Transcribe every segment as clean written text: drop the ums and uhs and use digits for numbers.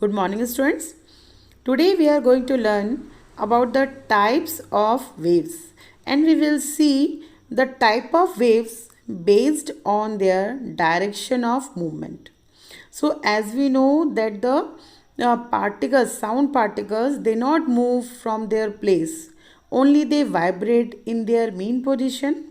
Good morning, students. Today we are going to learn about the types of waves, and we will see the type of waves based on their direction of movement. So as we know that the particles, sound particles, they not move from their place, only they vibrate in their mean position,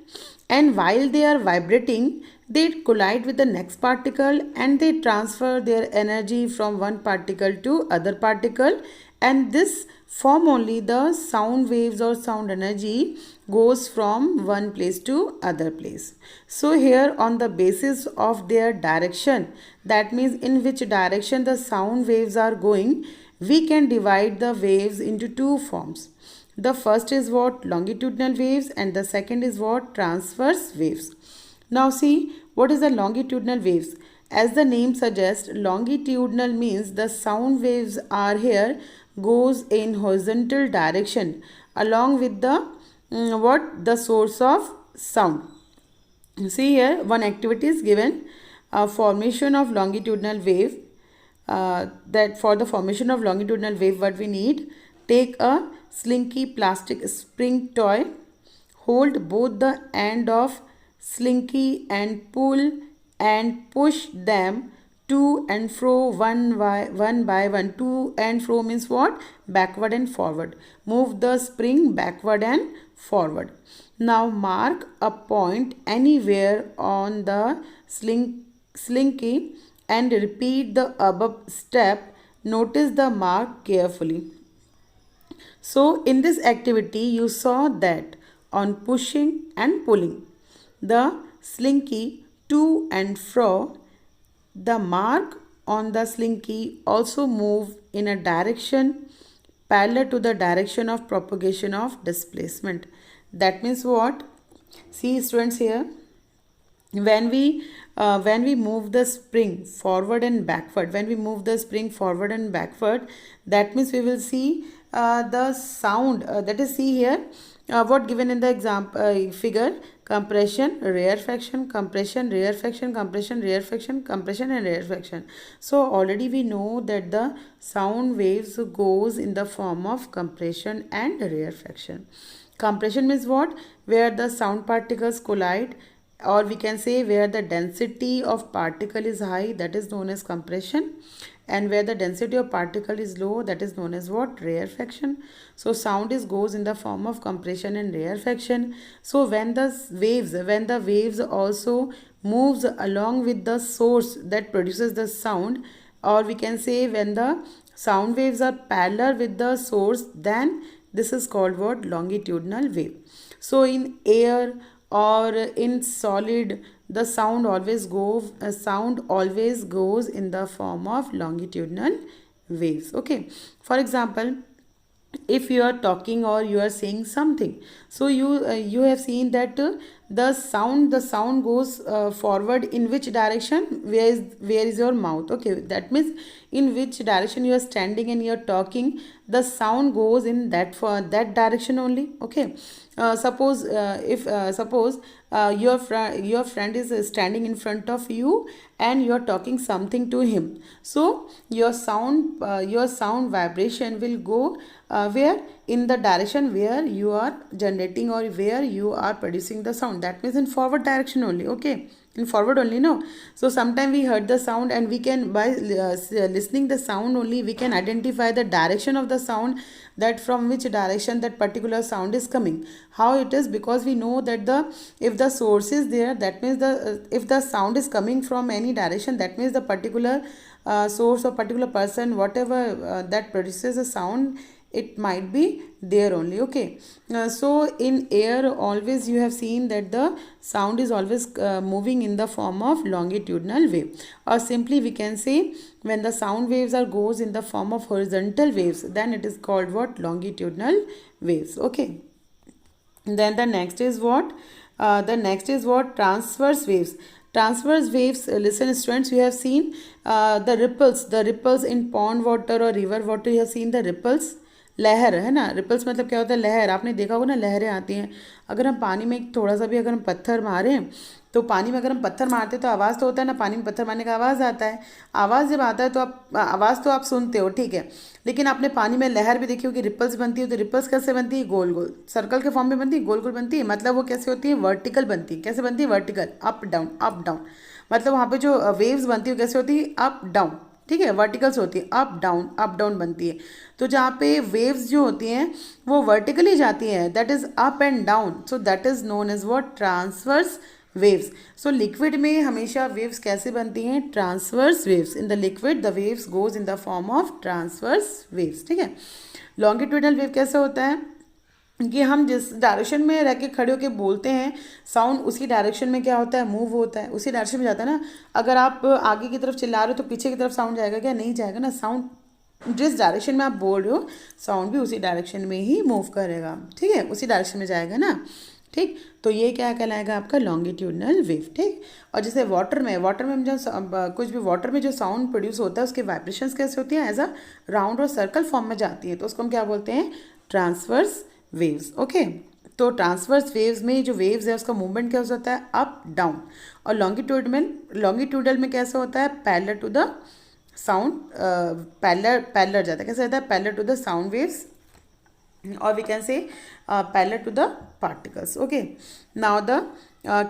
and while they are vibrating they collide with the next particle and they transfer their energy from one particle to other particle, and this form only the sound waves or sound energy goes from one place to other place. So here on the basis of their direction, that means in which direction the sound waves are going, we can divide the waves into two forms. The first is what? Longitudinal waves, and the second is what? Transverse waves. Now see, what is the longitudinal waves? As the name suggests, longitudinal means the sound waves are here goes in horizontal direction along with the what? The source of sound. See here, one activity is given, formation of longitudinal wave. That for the formation of longitudinal wave, what we need? Take a slinky plastic spring toy, hold both the end of slinky and pull and push them to and fro one by one. To and fro means what? Backward and forward. Move the spring backward and forward. Now mark a point anywhere on the slinky and repeat the above step. Notice the mark carefully. So in this activity you saw that on pushing and pulling the slinky to and fro, the mark on the slinky also move in a direction parallel to the direction of propagation of displacement. That means what? See students here, when we move the spring forward and backward, that means we will see the sound, that is, see here what given in the example figure: compression, rarefaction, compression, rarefaction, compression, rarefaction, compression and rarefaction. So already we know that the sound waves goes in the form of compression and rarefaction. Compression means what? Where the sound particles collide, or we can say where the density of particle is high, that is known as compression, and where the density of particle is low, that is known as what? Rarefaction. So sound goes in the form of compression and rarefaction. So when the waves also moves along with the source that produces the sound, or we can say when the sound waves are parallel with the source, then this is called what? Longitudinal wave. So in air or in solid, the sound always goes in the form of longitudinal waves. Okay, for example, if you are talking or you are saying something, so you have seen that the sound goes forward in which direction? Where is your mouth? Okay, that means in which direction you are standing and you are talking, the sound goes in that direction only. Okay, suppose your friend is standing in front of you and you are talking something to him, so your sound vibration will go where? In the direction where you are generating or where you are producing the sound. That means in forward direction only. Okay, in forward only, no? So sometimes we heard the sound and we can, by listening the sound only, we can identify the direction of the sound, that from which direction that particular sound is coming. How it is? Because we know that if the source is there, that means if the sound is coming from any direction, that means the particular source or particular person, whatever that produces a sound, it might be there only. Okay, so in air always you have seen that the sound is always moving in the form of longitudinal wave, or simply we can say when the sound waves goes in the form of horizontal waves, then it is called what? Longitudinal waves. Okay, then the next is what? Transverse waves. Transverse waves, listen students, you have seen the ripples in pond water or river water. You have seen the ripples. लहर है ना, ripples मतलब क्या होता है, लहर। आपने देखा होगा ना, लहरें आती हैं। अगर हम पानी में थोड़ा सा भी अगर हम पत्थर मारें, तो पानी में अगर हम पत्थर मारते हैं तो आवाज़ तो होता है ना, पानी में पत्थर मारने का आवाज़ आता है। आवाज़ जब आता है तो आप आवाज़ तो आप सुनते हो, ठीक है, लेकिन आपने पानी में लहर भी देखी होगी, रिपल्स बनती है। तो रिपल्स कैसे बनती है, गोल गोल सर्कल के फॉर्म में बनती है, गोल गोल बनती है। मतलब वो कैसे होती है, वर्टिकल बनती है। कैसे बनती है, vertical, up down up down. मतलब वहाँ पे जो वेव्स बनती है कैसे होती है, अप डाउन, ठीक है, वर्टिकल्स होती है, अप डाउन बनती है। तो जहाँ पे वेव्स जो होती हैं वो वर्टिकली जाती हैं, that is up and down, so that is known as what, transverse waves. So liquid में हमेशा वेव्स कैसे बनती हैं, transverse waves. In the liquid the waves goes in the form of transverse waves, ठीक है। Longitudinal wave कैसे होता है कि हम जिस डायरेक्शन में रह के खड़े होके बोलते हैं, साउंड उसी डायरेक्शन में क्या होता है, मूव होता है, उसी डायरेक्शन में जाता है ना। अगर आप आगे की तरफ चिल्ला रहे हो तो पीछे की तरफ साउंड जाएगा क्या, नहीं जाएगा ना। साउंड जिस डायरेक्शन में आप बोल रहे हो, साउंड भी उसी डायरेक्शन में ही मूव करेगा, ठीक है, उसी डायरेक्शन में जाएगा ना, ठीक। तो ये क्या कहलाएगा, आपका लॉन्गिट्यूडनल वेव, ठीक। और जैसे वाटर में जो कुछ भी वाटर में जो साउंड प्रोड्यूस होता है, उसके वाइब्रेशंस कैसे होती हैं, एज अ राउंड और सर्कल फॉर्म में जाती है, तो उसको हम क्या बोलते हैं, ट्रांसवर्स वेव्स, ओके। तो ट्रांसवर्स वेव्स में जो वेव्स है उसका मूवमेंट क्या होता है, अप डाउन। और लॉन्गिट्यूडल में कैसे होता है, parallel to the sound, parallel जाता है, कैसे रहता है, parallel to the sound waves, or we can say parallel to the particles, okay. Now the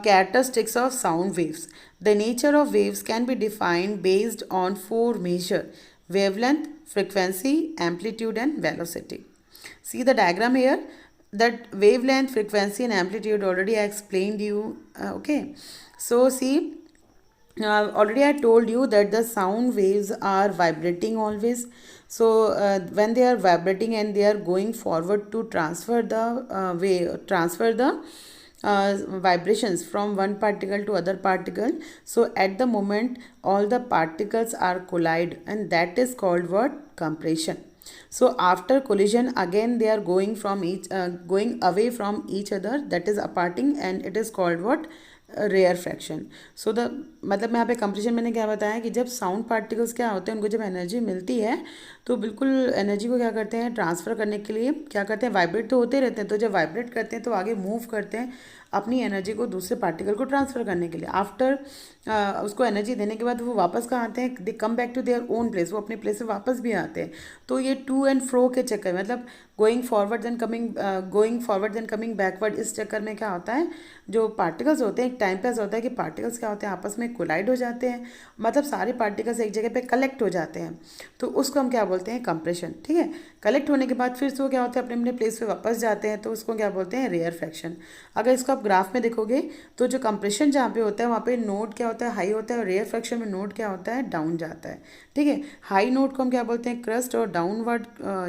characteristics of sound waves. The nature of waves can be defined based on four measure: wavelength, frequency, amplitude and velocity. See the diagram here, that wavelength, frequency and amplitude already I explained you, okay. So see, already I told you that the sound waves are vibrating always. So when they are vibrating and they are going forward to transfer the vibrations from one particle to other particle. So at the moment all the particles are collide, and that is called what, compression. So after collision again they are going from going away from each other, that is aparting, and it is called what, rarefaction. So the मतलब मैं यहाँ पे compression मैंने क्या बताया कि जब sound particles क्या होते हैं, उनको जब एनर्जी मिलती है तो बिल्कुल एनर्जी को क्या करते हैं, ट्रांसफ़र करने के लिए क्या करते हैं, वाइब्रेट तो होते रहते हैं, तो जब वाइब्रेट करते हैं तो आगे मूव करते हैं अपनी एनर्जी को दूसरे पार्टिकल को ट्रांसफ़र करने के लिए। आफ्टर उसको एनर्जी देने के बाद वो वापस कहाँ आते हैं, they come back to their own place, वो अपने प्लेस से वापस भी आते हैं। तो ये टू एंड फ्रो के चक्कर, मतलब going forward then coming backward, इस चक्कर में क्या होता है, जो पार्टिकल्स होते हैं, एक टाइम पे ऐसा होता है कि पार्टिकल्स क्या होते हैं, आपस में कोलाइड हो जाते हैं, मतलब सारे पार्टिकल्स एक जगह पे कलेक्ट हो जाते हैं, तो उसको हम क्या बोलते हैं, कंप्रेशन, ठीक है। कलेक्ट होने के बाद फिर से वो क्या होता है, अपने अपने प्लेस पे वापस जाते हैं, तो उसको क्या बोलते हैं, रेयर फ्रैक्शन। अगर इसको आप ग्राफ में देखोगे तो जो कंप्रेशन जहाँ पे होता है वहाँ पे नोड क्या होता है, हाई होता है, और रेयर फ्रैक्शन में नोड क्या होता है, डाउन जाता है, ठीक है। हाई नोड को हम क्या बोलते हैं, क्रस्ट, और डाउनवर्ड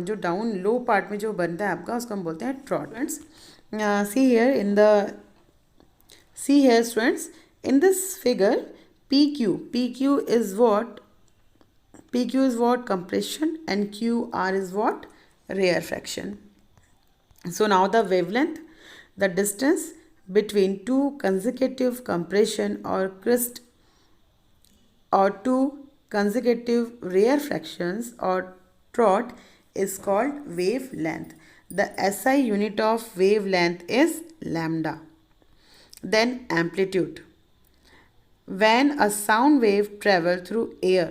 जो डाउन लो पार्ट में जो बनता है आपका, उसको हम बोलते हैं trout. See here students, in this figure PQ is what, compression, and QR is what, rare fraction. So now the wavelength, the distance between two consecutive compression or crest or two consecutive rare fractions or trot is called wavelength. The SI unit of wavelength is lambda. Then amplitude. When a sound wave travels through air,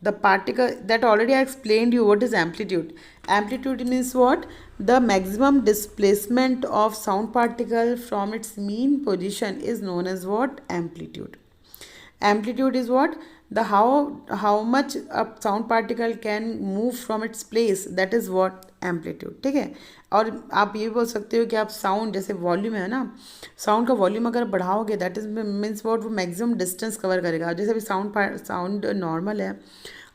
the particle, that already I explained you what is amplitude. Amplitude means what? The maximum displacement of sound particle from its mean position is known as what? Amplitude. Amplitude is what? The how much a sound particle can move from its place, that is what amplitude, ठीक है। और आप ये बोल सकते हो कि आप साउंड, जैसे वॉल्यूम है ना, साउंड का वॉल्यूम अगर बढ़ाओगे, दैट इज मीन्स व्हाट, वो मैक्सिमम डिस्टेंस कवर करेगा। जैसे अभी साउंड नॉर्मल है,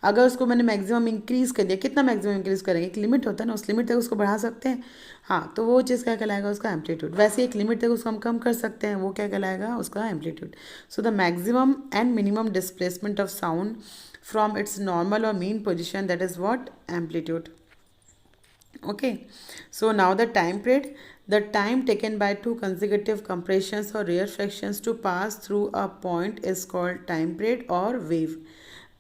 अगर उसको मैंने मैक्सिमम इंक्रीज़ कर दिया, कितना मैक्सिमम इंक्रीज़ करेंगे, एक लिमिट होता है ना, उस लिमिट तक उसको बढ़ा सकते हैं, हाँ, तो वो चीज़ क्या कहलाएगा, उसका एम्पलीट्यूड। वैसे एक लिमिट तक उसको हम कम कर सकते हैं, वो क्या कहलाएगा, उसका amplitude. So the maximum and minimum displacement of sound from its normal और mean position, that is what, amplitude, okay. So now the time period, the time taken by two consecutive compressions or rare fractions to pass through a point is called time period or wave.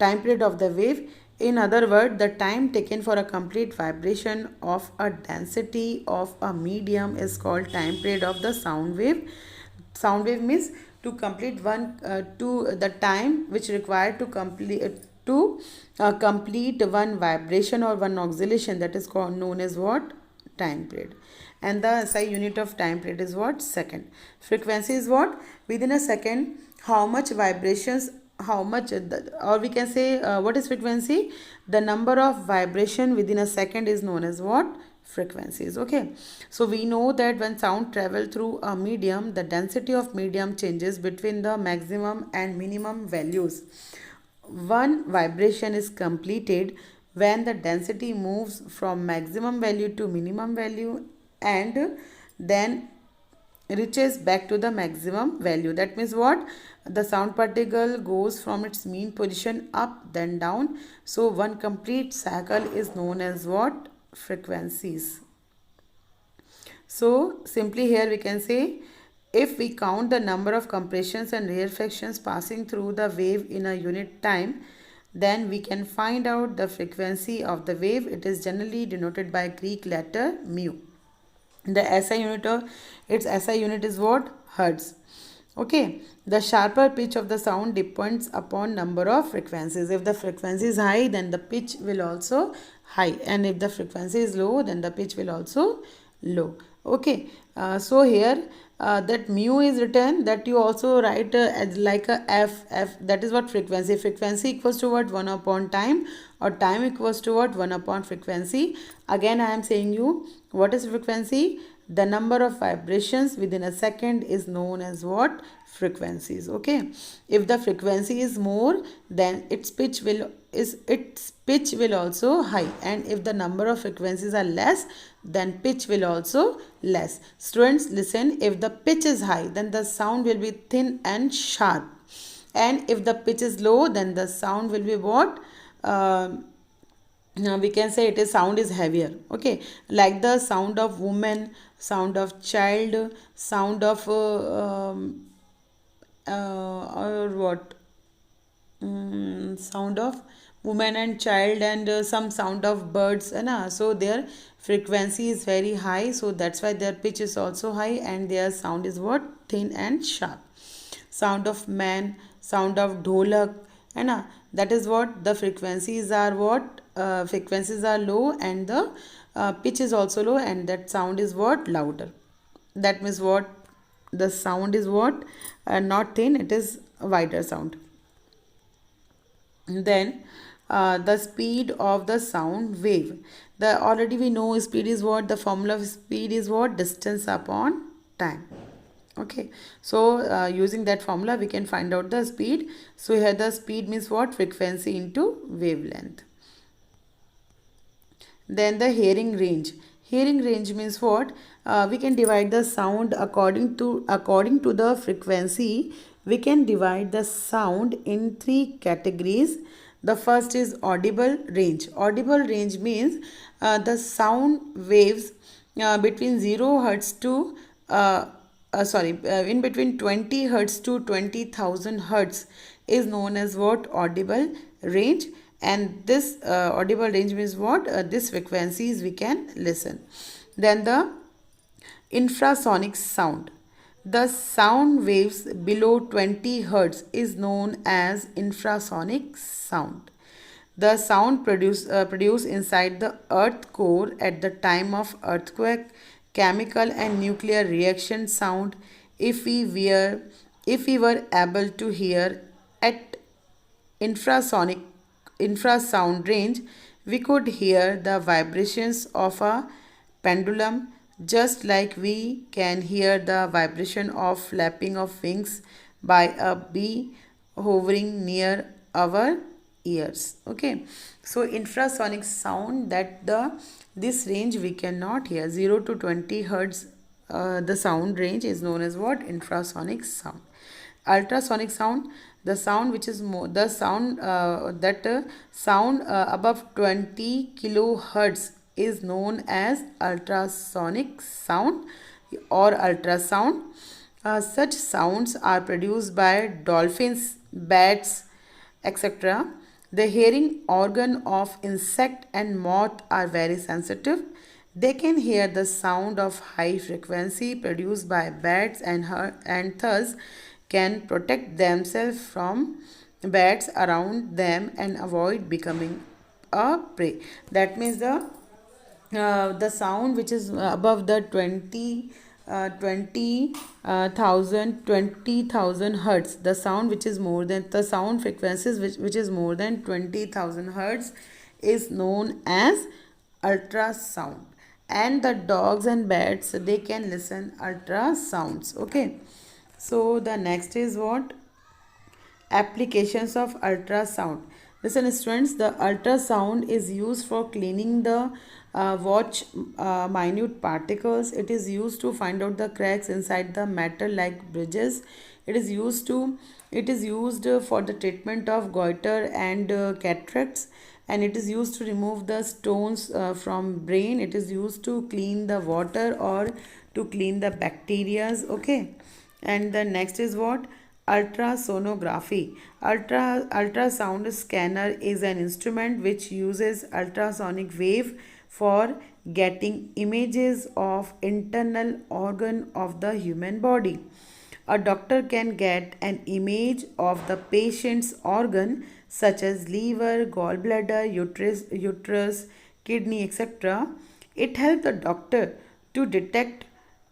Time period of the wave In other words, the time taken for a complete vibration of a density of a medium is called time period of the sound wave. Sound wave means to complete to the time which required to complete one vibration or one oscillation, that is called known as what? Time period. And the SI unit of time period is what? Second. Frequency is what? Within a second, how much vibrations, how much, or we can say what is frequency? The number of vibration within a second is known as what? Frequencies. Okay, so we know that when sound travel through a medium, the density of medium changes between the maximum and minimum values. One vibration is completed when the density moves from maximum value to minimum value and then reaches back to the maximum value. That means what? The sound particle goes from its mean position up then down. So one complete cycle is known as what? Frequencies. So simply here we can say, if we count the number of compressions and rarefactions passing through the wave in a unit time, then we can find out the frequency of the wave. It is generally denoted by Greek letter mu. The SI unit is what? Hertz. Okay, the sharper pitch of the sound depends upon number of frequencies. If the frequency is high, then the pitch will also high, and if the frequency is low, then the pitch will also low. Okay, so here that mu is written, that you also write as like a f, that is what? Frequency. Frequency equals to what? 1 upon time, or time equals to what? 1 upon frequency. Again I am saying you, what is frequency? The number of vibrations within a second is known as what? Frequencies. Okay, if the frequency is more, then its pitch will also high, and if the number of frequencies are less, then pitch will also less. Students, listen, if the pitch is high, then the sound will be thin and sharp, and if the pitch is low, then the sound will be what? Now we can say it is sound is heavier. Okay, like the sound of woman, sound of child, sound of or what? Sound of woman and child, and some sound of birds, so their frequency is very high, so that's why their pitch is also high, and their sound is what? Thin and sharp. Sound of man, sound of dholak, that is what? The frequencies are what? Frequencies are low, and the pitch is also low, and that sound is what? Louder. That means what? The sound is what? Not thin, it is a wider sound. Then the speed of the sound wave. The already we know speed is what? The formula of speed is what? Distance upon time. Okay, so using that formula we can find out the speed. So here the speed means what? Frequency into wavelength. Then the hearing range. Hearing range means what? We can divide the sound according to the frequency. We can divide the sound in 3 categories. The first is audible range. Audible range means the sound waves between 0 hertz to in between 20 hertz to 20,000 hertz is known as what? Audible range. And this audible range means what? This frequencies we can listen. Then the infrasonic sound. The sound waves below 20 hertz is known as infrasonic sound. The sound produced inside the earth core at the time of earthquake, chemical and nuclear reaction sound. If we were able to hear at infrasound range, we could hear the vibrations of a pendulum, just like we can hear the vibration of flapping of wings by a bee hovering near our ears. Okay, so infrasonic sound, that this range we cannot hear. 0 to 20 hertz the sound range is known as what? Infrasonic sound. Ultrasonic sound, the sound which is more the sound sound above 20 kilohertz is known as ultrasonic sound or ultrasound. Such sounds are produced by dolphins, bats, etc. The hearing organ of insect and moth are very sensitive. They can hear the sound of high frequency produced by bats and thus can protect themselves from bats around them and avoid becoming a prey. That means the sound which is above the 20,000 hertz, the sound which is more than the sound frequencies which is more than 20,000 hertz is known as ultrasound. And the dogs and bats, they can listen ultrasounds. Okay, so the next is what? Applications of ultrasound. Listen, students, the ultrasound is used for cleaning the watch minute particles. It is used to find out the cracks inside the metal like bridges. It is used for the treatment of goiter and cataracts, and it is used to remove the stones from brain. It is used to clean the water or to clean the bacterias. Okay, and the next is what? Ultrasonography. Ultrasound scanner is an instrument which uses ultrasonic wave for getting images of internal organ of the human body. A doctor can get an image of the patient's organ such as liver, gallbladder, uterus, kidney, etc. It helps the doctor to detect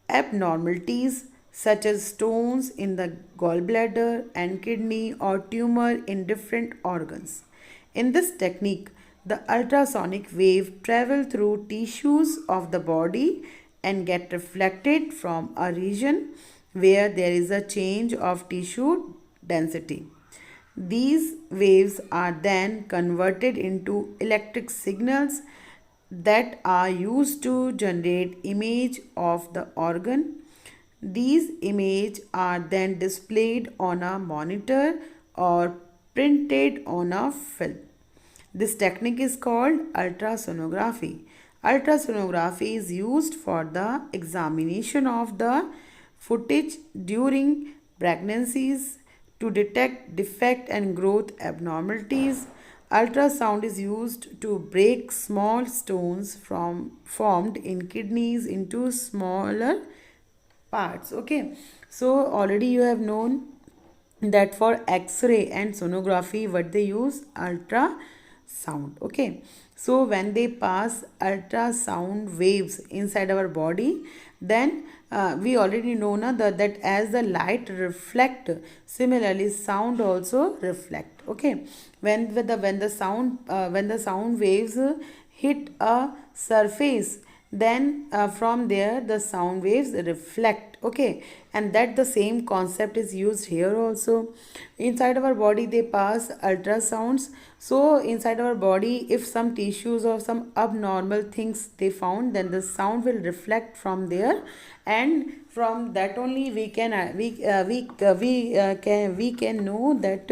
abnormalities such as stones in the gallbladder and kidney or tumor in different organs. In this technique, the ultrasonic wave travel through tissues of the body and get reflected from a region where there is a change of tissue density. These waves are then converted into electric signals that are used to generate image of the organ. These images are then displayed on a monitor or printed on a film. This technique is called ultrasonography. Ultrasonography is used for the examination of the footage during pregnancies to detect defect and growth abnormalities. Ultrasound is used to break small stones formed in kidneys into smaller parts. Okay, so already you have known that for x-ray and sonography what they use? Ultrasound. Okay, so when they pass ultrasound waves inside our body, then we already know na, that as the light reflect, similarly sound also reflect. Okay, when the sound waves hit a surface, then from there the sound waves reflect. Okay, and that the same concept is used here also. Inside our body they pass ultrasounds. So inside our body, if some tissues or some abnormal things they found, then the sound will reflect from there, and from that only we can we can know that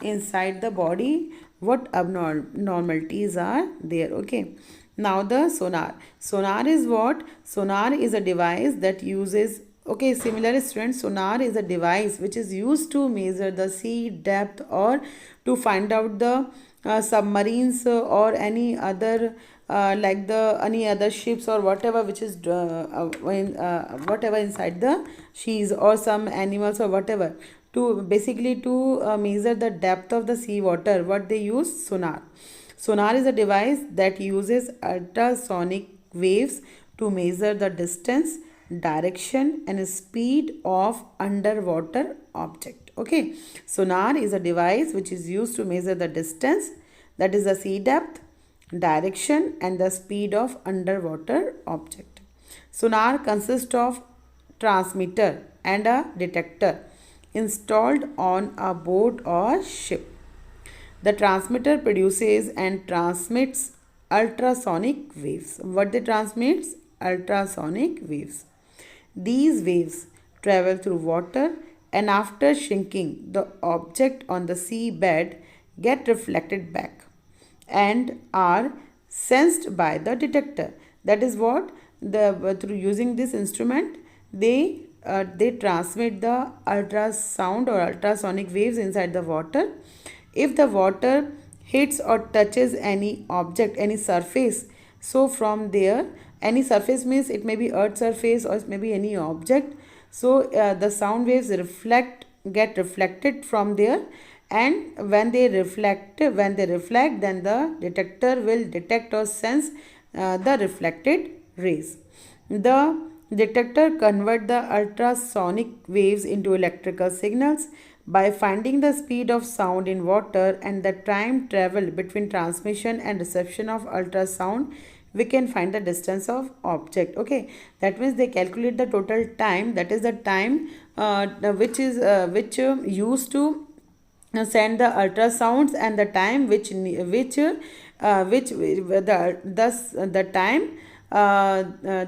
inside the body what abnormalities are there. Okay, now the sonar. Sonar is what? Sonar is a device that uses, okay, similar students, sonar is a device which is used to measure the sea depth or to find out the submarines or any other like the any other ships or whatever which is whatever inside the seas, or some animals or whatever, to basically to measure the depth of the sea water. What they use? Sonar. Sonar is a device that uses ultrasonic waves to measure the distance, direction and speed of underwater object. Okay, sonar is a device which is used to measure the distance, that is the sea depth, direction and the speed of underwater object. Sonar consists of transmitter and a detector installed on a boat or ship. The transmitter produces and transmits ultrasonic waves. What they transmits? Ultrasonic waves. These waves travel through water, and after shrinking, the object on the sea bed get reflected back and are sensed by the detector. That is what the through using this instrument they transmit the ultrasound or ultrasonic waves inside the water. If the water hits or touches any object, any surface. So from there, any surface means it may be earth surface or it may be any object. So the sound waves get reflected from there, and when they reflect, then the detector will detect or sense the reflected rays. The detector convert the ultrasonic waves into electrical signals by finding the speed of sound in water and the time travel between transmission and reception of ultrasound. We can find the distance of object. Okay, that means they calculate the total time, that is the time which used to send the ultrasounds, and the time which the time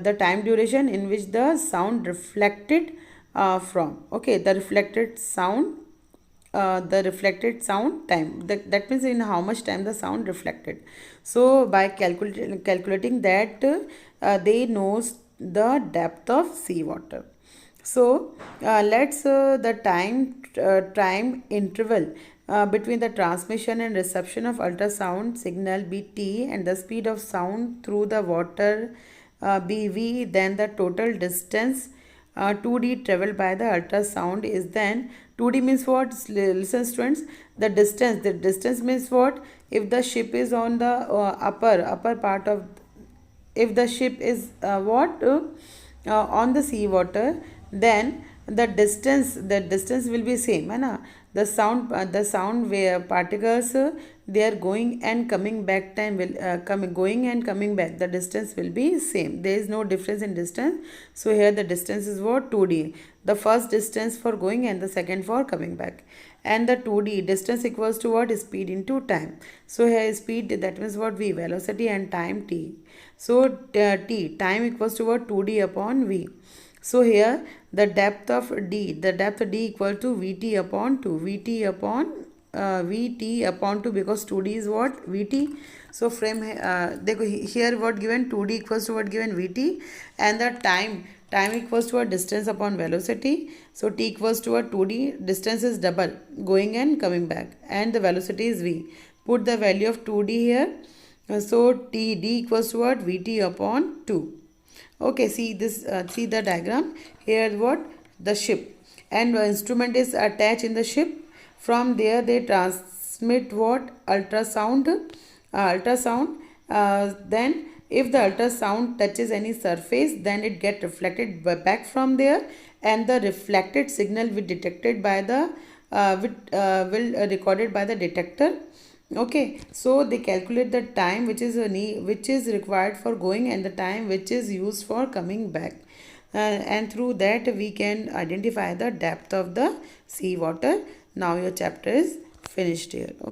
the time duration in which the sound reflected from. Okay, the reflected sound time, that means in how much time the sound reflected. So by calculating that, they knows the depth of seawater. So let's the time interval between the transmission and reception of ultrasound signal be t, and the speed of sound through the water be v. Then the total distance 2D traveled by the ultrasound is then 2D means what? Listen students, the distance means what? If the ship is on the upper part of, if the ship is on the sea water, then the distance will be same, है ना? The sound where particles they are going and coming back, time will going and coming back, the distance will be same, there is no difference in distance. So here the distance is what? 2D, the first distance for going and the second for coming back. And the 2D distance equals to what? Speed into time. So here speed, that means what? V, velocity, and time t. So t, time equals to what? 2D upon v. So here the depth of d equal to vt upon 2, vt upon 2, because 2d is what? Vt. So from here what given? 2d equals to what given? Vt. And the time equals to a distance upon velocity. So t equals to a 2d, distance is double, going and coming back, and the velocity is v. Put the value of 2d here. So d equals to what? Vt upon 2. Okay, see this, see the diagram here. What? The ship, and the instrument is attached in the ship. From there they transmit what? Ultrasound. Then if the ultrasound touches any surface, then it get reflected back from there, and the reflected signal will detected by the will recorded by the detector. Okay, so they calculate the time which is required for going, and the time which is used for coming back, and through that we can identify the depth of the sea water. Now your chapter is finished here. Okay.